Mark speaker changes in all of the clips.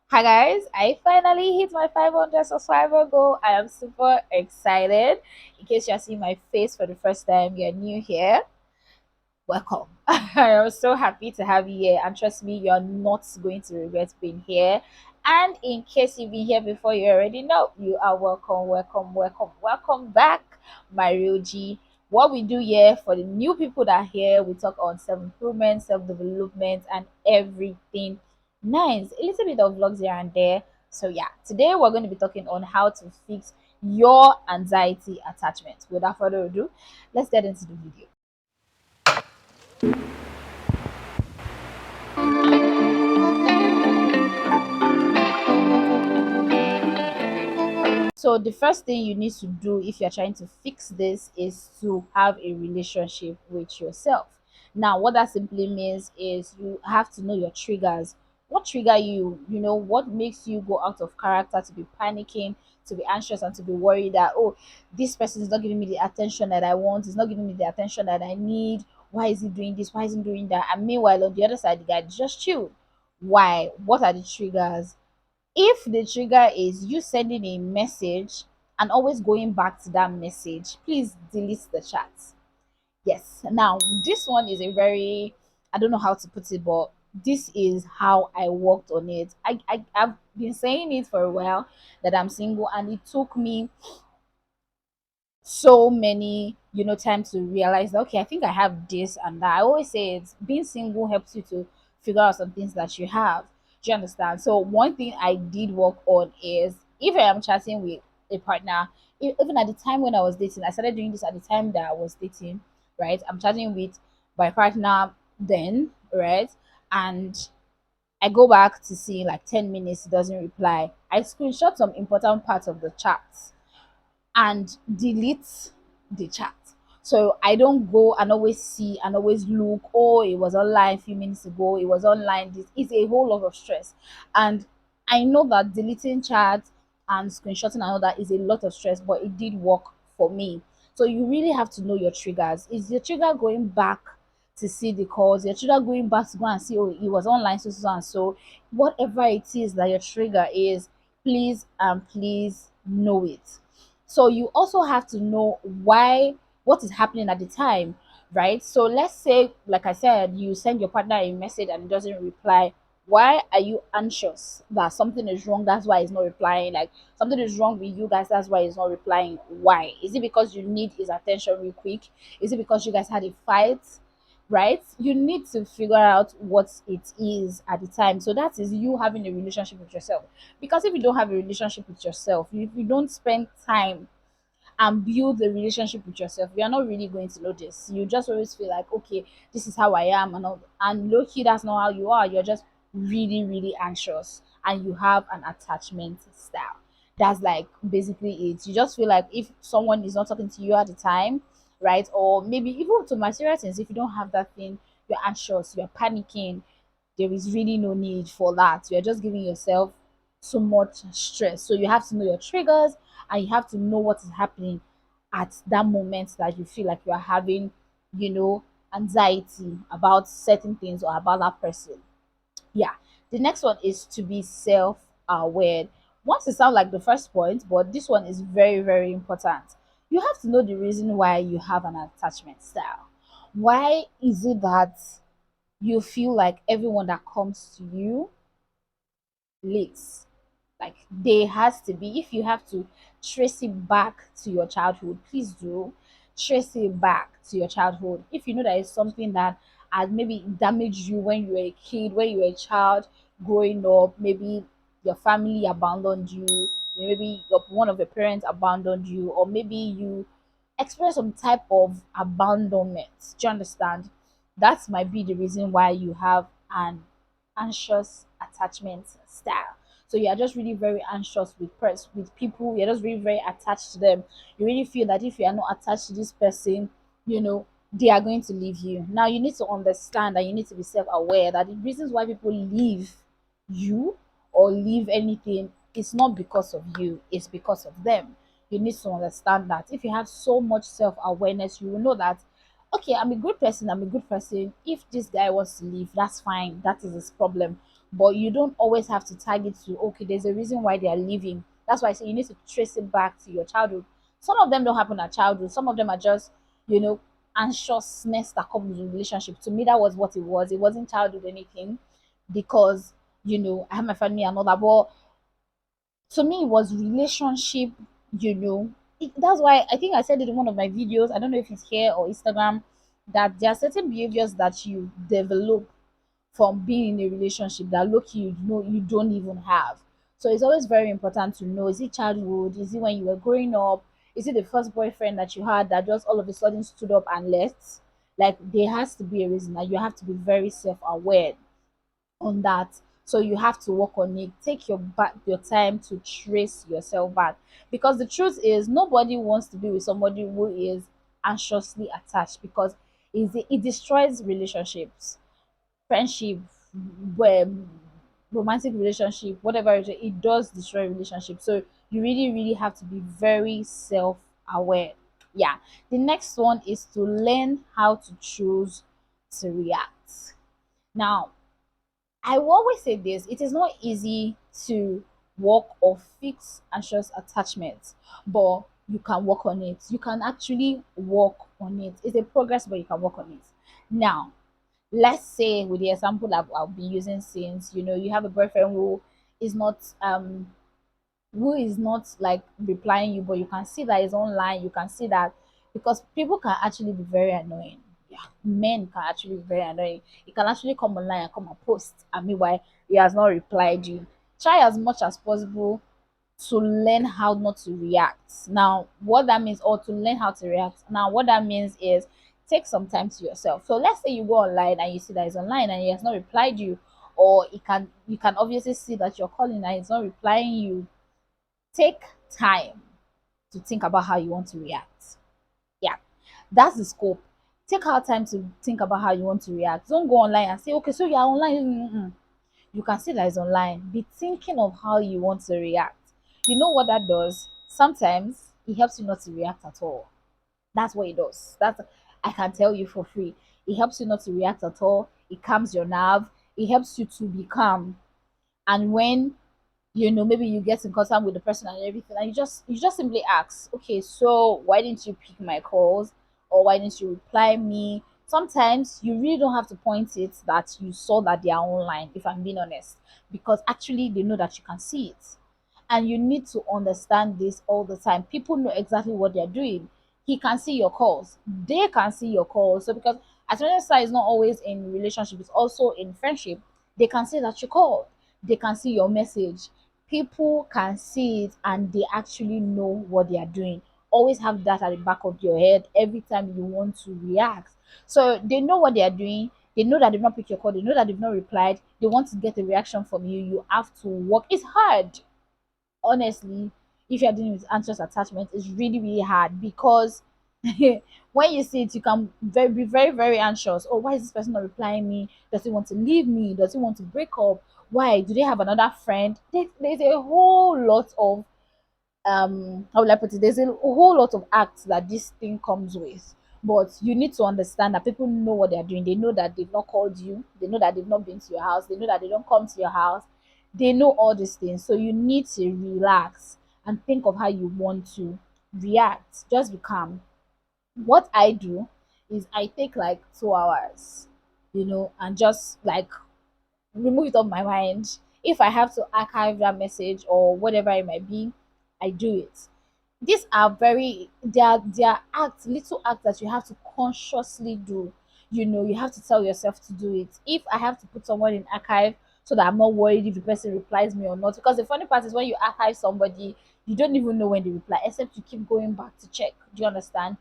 Speaker 1: Hi guys, I finally hit my 500 subscriber goal. I am super excited. In case you're seeing my face for the first time, you're new here, welcome. I am so happy to have you here, and trust me, you're not going to regret being here. And in case you've been here before, you already know you are welcome, welcome, welcome, welcome back, my real G. What we do here for the new people that are here, we talk on self improvement, self development, and everything nice. A little bit of vlogs here and there. So, yeah, today we're going to be talking on how to fix your anxiety attachment. Without further ado, let's get into the video. So the first thing you need to do if you're trying to fix this is to have a relationship with yourself. Now, what that simply means is you have to know your triggers. What trigger you, what makes you go out of character to be panicking, to be anxious, and to be worried that, oh, this person is not giving me the attention that I want, is not giving me the attention that I need. Why is he doing this? Why is he doing that? And meanwhile, on the other side, the guy just chill. Why? What are the triggers? If the trigger is you sending a message and always going back to that message, please delete the chat. Yes. Now, this one is a very, I don't know how to put it, but this is how I worked on it. I've been saying it for a while that I'm single, and it took me so many time to realize that, okay, I think I have this and that. I always say it's being single helps you to figure out some things that you have. Do you understand? So one thing I did work on is, if I am chatting with a partner, even at the time when I was dating, I started doing this at the time that I was dating, right? I'm chatting with my partner then, right? And I go back to see like 10 minutes, he doesn't reply. I screenshot some important parts of the chat and delete the chat. So I don't go and always see and always look, oh, it was online a few minutes ago, it was online. This is a whole lot of stress. And I know that deleting chat and screenshotting and all that is a lot of stress, but it did work for me. So you really have to know your triggers. Is your trigger going back to see the calls? Your trigger going back to go and see, oh, it was online, so and so. Whatever it is that your trigger is, please and please know it. So you also have to know why, what is happening at the time, right? So let's say, like I said, you send your partner a message and it doesn't reply. Why are you anxious that something is wrong? That's why he's not replying. Like something is wrong with you guys. That's why he's not replying. Why? Is it because you need his attention real quick? Is it because you guys had a fight? Right? You need to figure out what it is at the time. So that is you having a relationship with yourself. Because if you don't have a relationship with yourself, if you don't spend time and build a relationship with yourself, you're not really going to know this. You just always feel like, okay, this is how I am, and all, and low key, that's not how you are. You're just really, really anxious, and you have an attachment style. That's like basically it. You just feel like if someone is not talking to you at the time, right, or maybe even to material things, if you don't have that thing, you're anxious, you're panicking. There is really no need for that. You're just giving yourself so much stress. So you have to know your triggers, and you have to know what is happening at that moment that you feel like you are having, you know, anxiety about certain things or about that person. Yeah. The next one is to be self aware. Once it sounds like the first point, but this one is very, very important. You have to know the reason why you have an attachment style. Why is it that you feel like everyone that comes to you leaks? Like there has to be, if you have to trace it back to your childhood, please do trace it back to your childhood. If you know that it's something that had maybe damaged you when you were a kid, when you were a child growing up, maybe your family abandoned you, maybe one of your parents abandoned you, or maybe you experience some type of abandonment. Do you understand? That might be the reason why you have an anxious attachment style. So you are just really very anxious with people. You're just really very attached to them. You really feel that if you are not attached to this person, they are going to leave you. Now you need to understand that you need to be self-aware that the reasons why people leave you or leave anything is not because of you, it's because of them. You need to understand that. If you have so much self-awareness, you will know that, okay, I'm a good person, I'm a good person. If this guy wants to leave, that's fine, that is his problem. but you don't always have to tag it to, okay, there's a reason why they are leaving. That's why I say you need to trace it back to your childhood. Some of them don't happen at childhood, some of them are just, you know, anxiousness that comes with relationship. To me, that was what it was. It wasn't childhood anything, because I have my family and all that. But to me, it was relationship. That's why I think I said it in one of my videos. I don't know if it's here or Instagram, that there are certain behaviors that you develop from being in a relationship that look, you don't even have. So it's always very important to know, is it childhood, is it when you were growing up, is it the first boyfriend that you had that just all of a sudden stood up and left? Like, there has to be a reason, that you have to be very self-aware on that. So you have to work on it. Take your time to trace yourself back, because the truth is, nobody wants to be with somebody who is anxiously attached, because it destroys relationships, friendship, where romantic relationship, whatever it does destroy relationship. So you really, really have to be very self-aware. Yeah. The next one is to learn how to choose to react. Now, I will always say this: it is not easy to work or fix anxious attachment, but you can work on it. You can actually work on it. It's a progress, but you can work on it. Now, let's say with the example I'll be using, since you have a boyfriend who is not like replying you, but you can see that he's online. You can see that, because people can actually be very annoying. Yeah, men can actually be very annoying. He can actually come online and come and post, and meanwhile he has not replied you. Try as much as possible to learn how not to react. Now, what that means, or to learn how to react. Now, what that means is, take some time to yourself. So let's say you go online and you see that he's online and he has not replied you, or you can obviously see that you're calling and he's not replying you. Take time to think about how you want to react. Yeah, that's the scope. Take out time to think about how you want to react. Don't go online and say, okay, so you're online. You can see that it's online. Be thinking of how you want to react. You know what that does? Sometimes it helps you not to react at all. That's what it does. That's, I can tell you for free. It helps you not to react at all. It calms your nerve. It helps you to be calm. And when maybe you get in contact with the person and everything, and you just simply ask, okay, so why didn't you pick my calls, or why didn't you reply me? Sometimes you really don't have to point it that you saw that they are online, if I'm being honest, because actually they know that you can see it. And you need to understand this all the time. People know exactly what they're doing. He can see your calls, they can see your calls. So, because as well as is not always in relationship, it's also in friendship. They can see that you called, they can see your message. People can see it, and they actually know what they are doing. Always have that at the back of your head every time you want to react. So they know what they are doing. They know that they've not picked your call. They know that they've not replied. They want to get a reaction from you. You have to work. It's hard, honestly. If you're dealing with anxious attachment, it's really, really hard, because when you see it, you can be very, very anxious. Oh, why is this person not replying me? Does he want to leave me? Does he want to break up? Why? Do they have another friend? There's a whole lot of how will I put it? There's a whole lot of acts that this thing comes with. But you need to understand that people know what they're doing. They know that they've not called you. They know that they've not been to your house. They know that they don't come to your house. They know all these things. So you need to relax and think of how you want to react. Just be calm. What I do is I take like 2 hours, and just like remove it off my mind. If I have to archive that message or whatever it might be, I do it. These are they are acts, little acts that you have to consciously do. You have to tell yourself to do it. If I have to put someone in archive, so that I'm not worried if the person replies me or not, because the funny part is, when you archive somebody, you don't even know when they reply, except you keep going back to check. Do you understand?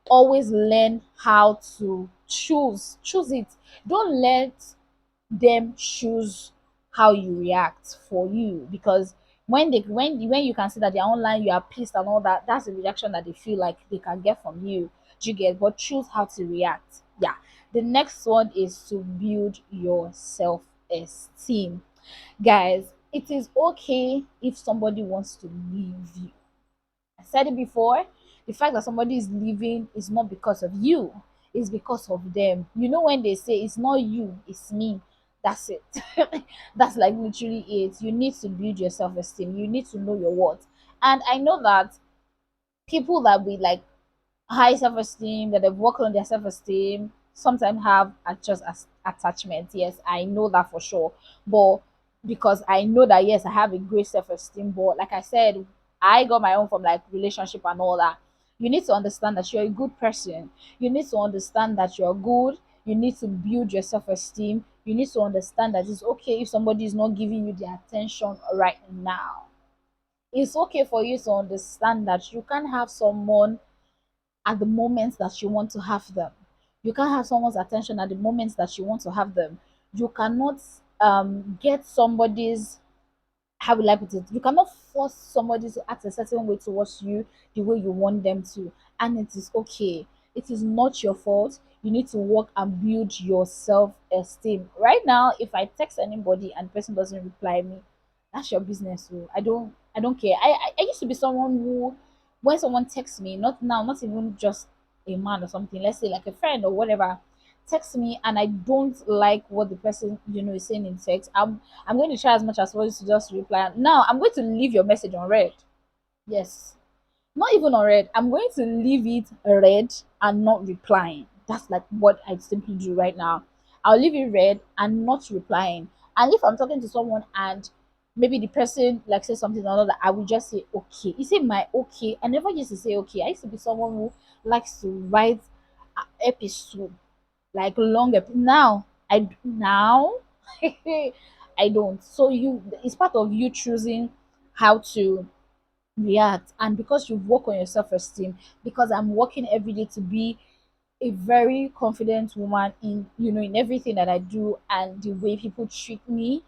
Speaker 1: Always learn how to choose it. Don't let them choose how you react for you, because when you can see that they're online, you are pissed and all that, that's the reaction that they feel like they can get from you. Do you get? But choose how to react. Yeah. The next one is to build your self-esteem. Guys, it is okay if somebody wants to leave you. I said it before. The fact that somebody is leaving is not because of you, it's because of them. When they say it's not you, it's me, That's it. That's like literally it. You need to build your self-esteem. You need to know your worth. And I know that people that we like high self-esteem, that they've worked on their self-esteem, sometimes have just as attachment. Yes, I know that for sure. But because I know that, yes, I have a great self-esteem, but like I said, I got my own from like relationship and all that. You need to understand that you're a good person. You need to understand that you're good. You need to build your self-esteem. You need to understand that it's okay if somebody is not giving you the attention right now. It's okay for you to understand that you can have someone at the moments that you want to have them. You can't have someone's attention at the moments that you want to have them. You cannot get somebody's, how will I put it? You cannot force somebody to act a certain way towards you the way you want them to. And it is okay. It is not your fault. You need to work and build your self-esteem. Right now, if I text anybody and the person doesn't reply me, that's your business. So I don't care. I used to be someone who, when someone texts me, not now, not even just a man or something, let's say like a friend or whatever, text me and I don't like what the person is saying in text, I'm going to try as much as possible to just reply. Now I'm going to leave your message on read. Yes, not even on read. I'm going to leave it read and not replying. That's like what I simply do right now. I'll leave it read and not replying. And if I'm talking to someone and maybe the person like says something or another, I will just say okay. You see my okay. I never used to say okay. I used to be someone who likes to write episode, like long now now I don't. So you, it's part of you choosing how to react. And because you work on your self-esteem, because I'm working every day to be a very confident woman in in everything that I do and the way people treat me,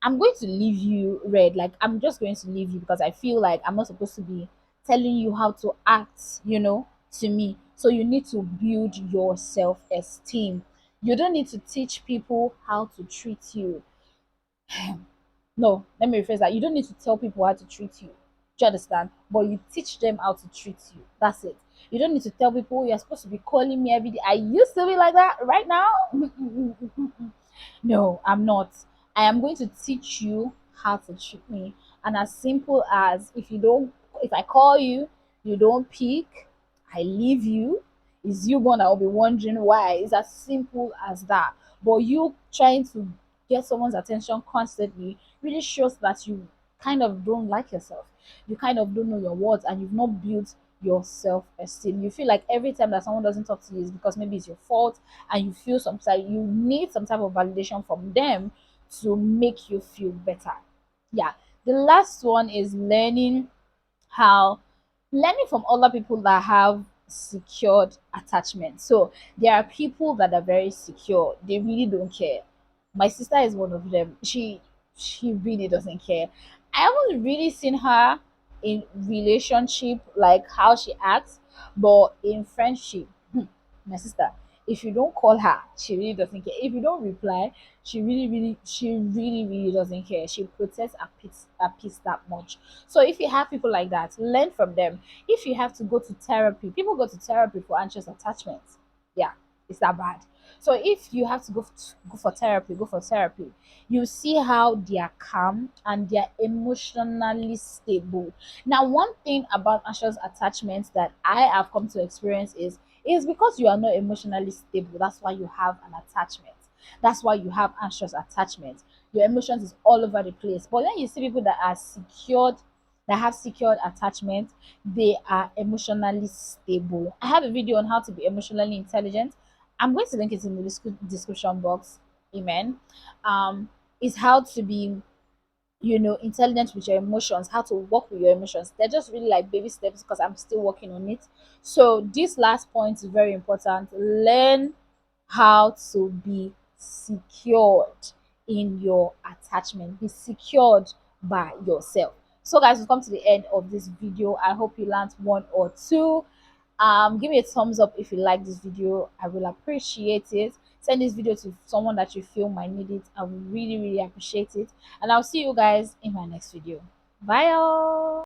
Speaker 1: I'm going to leave you red. Like I'm just going to leave you because I feel like I'm not supposed to be telling you how to act, to me. So you need to build your self-esteem. You don't need to teach people how to treat you. No, let me rephrase that. You don't need to tell people how to treat you. Do you understand? But you teach them how to treat you. That's it. You don't need to tell people you're supposed to be calling me every day. I used to be like that. Right now, no, I'm not. I am going to teach you how to treat me. And as simple as, if I call you, you don't pick, I leave you. Is you gonna be wondering why? It's as simple as that. But you trying to get someone's attention constantly really shows that you kind of don't like yourself. You kind of don't know your words and you've not built your self-esteem. You feel like every time that someone doesn't talk to you is because maybe it's your fault, and you feel sometimes you need some type of validation from them to make you feel better. Yeah. The last one is how learning from other people that have secured attachment. So there are people that are very secure. They really don't care. My sister is one of them. She really doesn't care. I haven't really seen her in relationship like how she acts, but in friendship, my sister, if you don't call her, she really doesn't care. If you don't reply, she really doesn't care. She protects her peace that much. So if you have people like that, learn from them. If you have to go to therapy, people go to therapy for anxious attachment. Yeah, it's that bad. So if you have to go for therapy, go for therapy. You see how they are calm and they are emotionally stable. Now, one thing about anxious attachments that I have come to experience is because you are not emotionally stable. That's why you have an attachment. That's why you have anxious attachment. Your emotions is all over the place. But when you see people that are secured, that have secured attachment, they are emotionally stable. I have a video on how to be emotionally intelligent. I'm going to link it in the description box. Amen. Is how to be intelligent with your emotions, how to work with your emotions. They're just really like baby steps because I'm still working on it. So this last point is very important. Learn how to be secured in your attachment. Be secured by yourself. So guys, we've come to the end of this video. I hope you learned one or two. Give me a thumbs up if you like this video. I will appreciate it. Send this video to someone that you feel might need it. I will really appreciate it. And I'll see you guys in my next video. Bye all.